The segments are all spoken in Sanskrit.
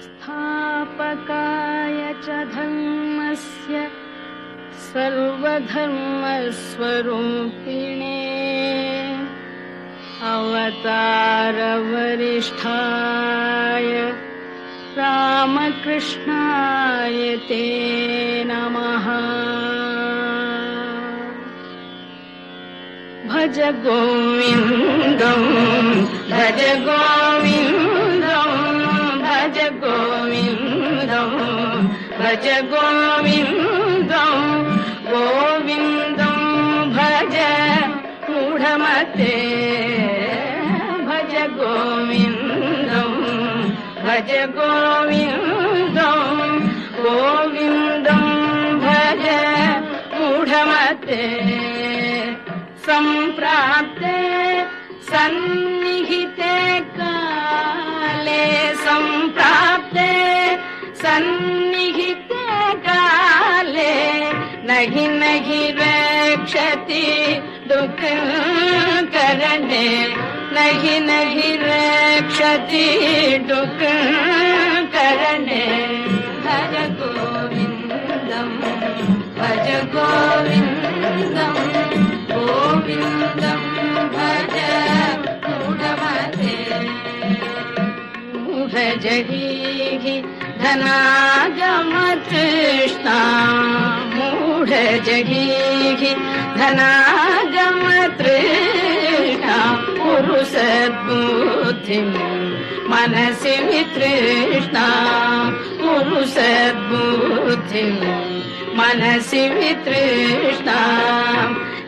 स्थापकाय च धर्मस्य सर्वधर्मस्वरूपिणे अवतारवरिष्ठाय रामकृष्णाय ते नमः। भज गोविन्दं भज गोविन्दं भज गोविन्दं भज गोविन्दं गोविन्दं भज मूढमते भज गोविन्दं भज गोविन्दं गोविन्दं भज मूढमते। सम्प्राप्ते सन्निहिते काले सम्प्राप्ते सन्निहिते काले नहि नहि रक्षति दुःखकरणे नहि नहि रक्षति दुःखकरणे। भज गोविन्दं भज गोविन्दं गोविन्दं भज मूढमते। मूढजगीहि धनागमतृष्णा मूढजगीहि धनागमतृष्णा कुरु सद्बुद्धिं मनसि वितृष्णा कुरु सद्बुद्धिं मनसि वितृष्णा।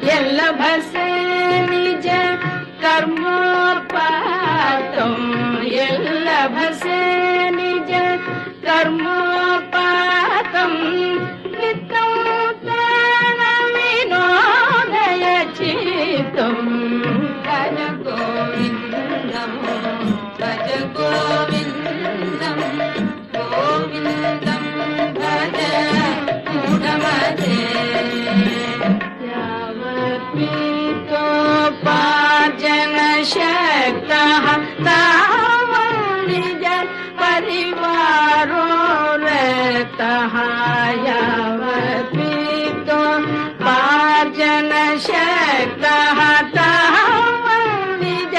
यल्लभसे निज कर्मोपातं यल्लभसे निज कर्मोपातं नित्यं तेन विनोदय चित्तं। भज गोविन्दं भज गोविन्दं गोविन्दं भज मूढमते। यावत्पीतोपार्जनशक्तः तावत् निज परिवारो रतः यावत्पीतोपार्जनशक्तः तावत् निज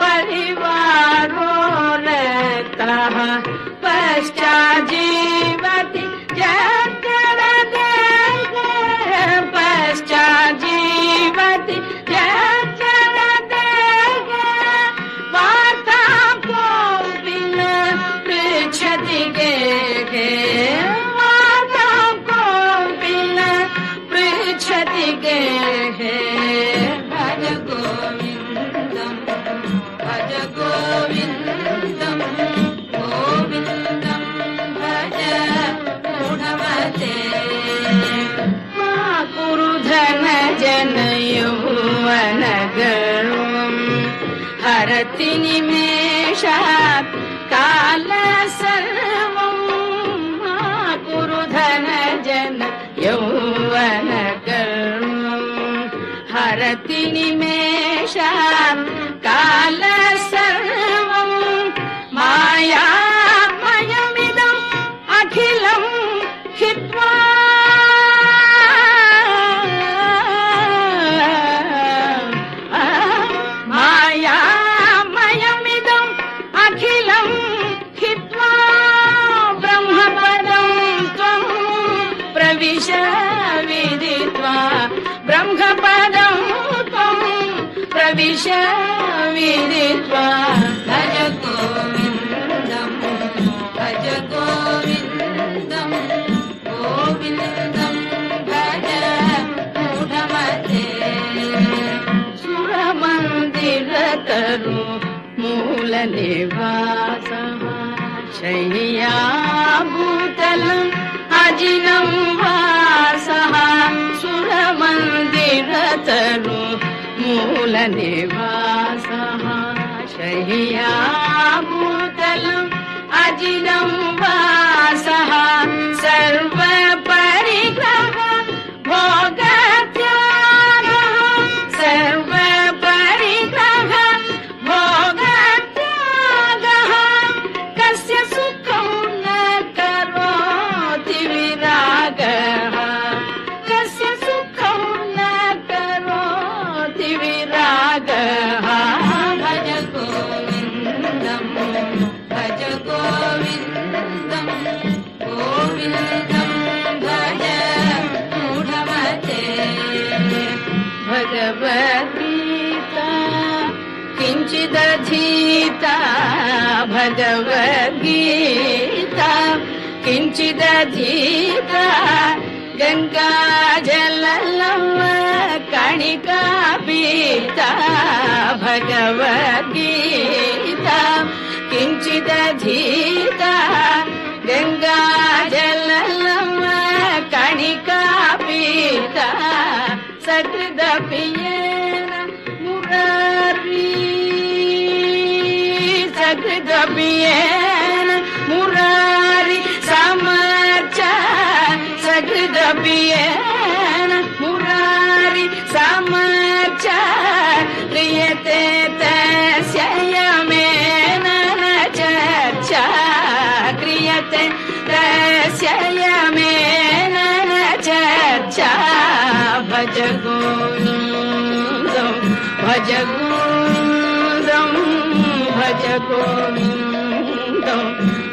परिवारो रतः पश्चाज्जीवति पश्चाज्जीवति वार्ता कोऽपि न पृच्छति गेहे वार्ता कोऽपि न पृच्छति गेहे। भज गोविन्दं भज गोविन्दं गोविन्दं भज मूढमते। धन यौवन गर्वं हरति निमेषात् काल सर्वं कुरु धन जन यौवन गर्वं हरति निमेषात् काल सर्वं मायामयमिदम् अखिलं हित्वा विदित्वा ब्रह्मपदं त्वं प्रविश विदित्वा। भज गोविन्दं भज गोविन्दं गोविन्दं भज मूढमते। सुरमन्दिरतरु मूलनिवासः शय्याभूतलम् अजिनं वासः सुरमन्दिरतरु मूलनिवासः शय्याभूतलम् अजिनं वासः सर्वपरिग्रह भोगत्यागः सर्वपरिग्रह भोगत्यागः कस्य सुखं न किञ्चिदधीता भगवद्गीता किञ्चिदधीता गङ्गाजललव कणिका पीता भगवद्गीता किञ्चिदधीता गङ्गाजललव कणिका पीता सकृदपि येन मुरारी सकृदपि येन मुरारी समर्च सकृदपि येन मुरारी समर्च क्रियते तस्य यमेन चर्चा क्रियते तस्य यमेन चर्चा भज गोविन्दं भज गोविन्दं भज गोविन्दं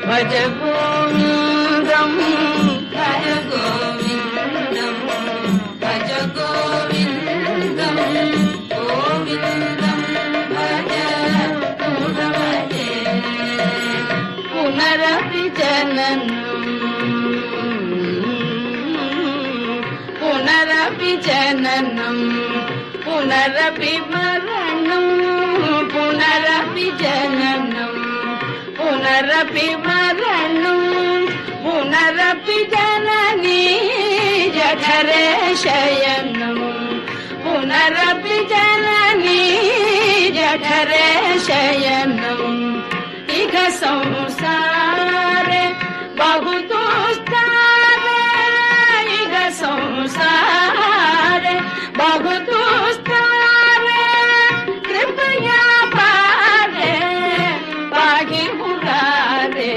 भज गोविन्दं भज गोविन्दं भज गोविन्दं गोविन्दं भज मुरमते पुनरपि जननं पुनरपि जननं पुनरपि मरणं पुनरपि जननं पुनरपि मरणं पुनरपि जननी जठरे शयनं पुनरपि जननी जठरे शयनं इह संसारे बहु दुस्तारे इह संसारे बहु दुस्तारे कृपया पारे पाहि मुरारे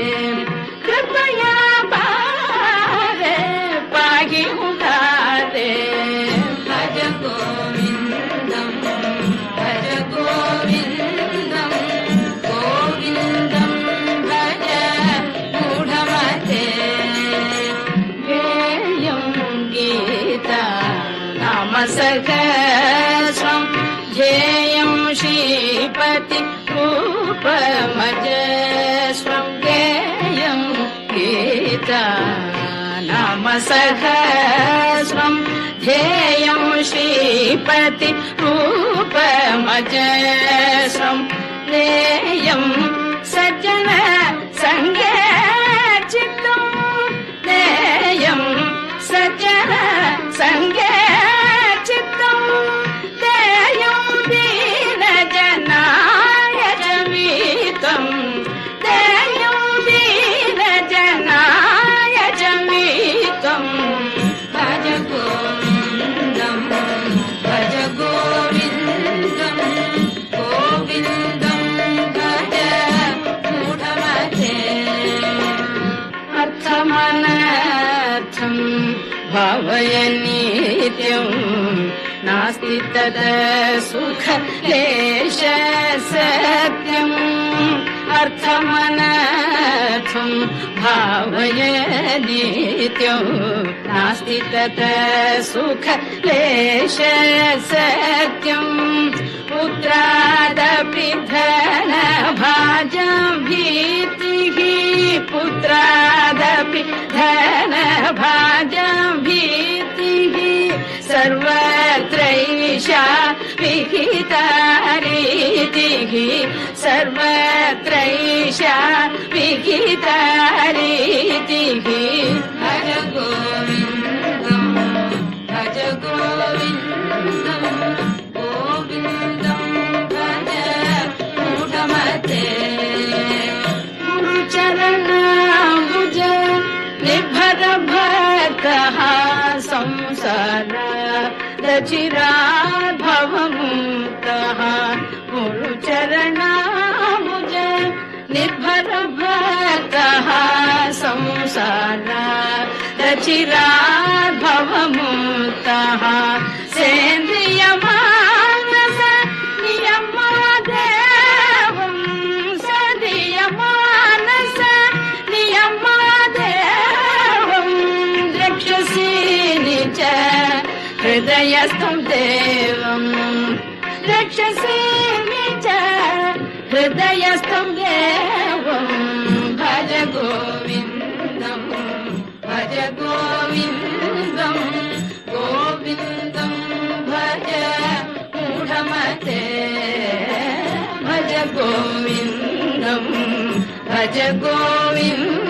कृपया पारे पाहि मुरारे भज गोविन्दं भज गोविन्दं गोविन्दं भज मूढमते ध्येयं गीता नाम सहस्रं ध्येयं श्रीपति रूपमजस्रं ध्येयं गीता नाम सहस्रं ध्येयं श्रीपति रूपमजस्रं ध्येयं सज्जन संगे चित्तं ध्येयं सज्जन संगे चित्तं ध्येयं दीनजनाय जवीतं ध्येयं दीनजनाय जवीतं भज गोविन्दं भज गोविन्दं गोविन्दं भज मूढमते अर्थमनर्थं भावय नित्यं नास्ति तद सुख लेश सत्यम् अर्थमनर्थं भावय नित्यं नास्ति तद सुख लेश सत्यम् पुत्रादपि धनभाजं भीतिः पुत्रादपि धनभाजं भीतिः सर्वत्रैषा विहिता रीतिः सर्वत्रैषा विहिता रीतिः भज गोविन्दं भज गोविन्दं गोविन्दं भज मूढमते गुरुचरणाम्बुज निर्भर भक्तः संसार रचिरात् भवमुक्तः गुरुचरणाम्बुज निर्भर भक्तः संसार रचिरात् भवमुक्तः सेन्द्रियमानस नियमादेवं सदीयमानस नियमादेवं द्रक्ष्यसि निज हृदयस्थं देवं रक्षसि निज हृदयस्थं देवं भज गोविन्दं भज गोविन्दं गोविन्दं भज मूढमते भज गोविन्दं भज गोविन्दं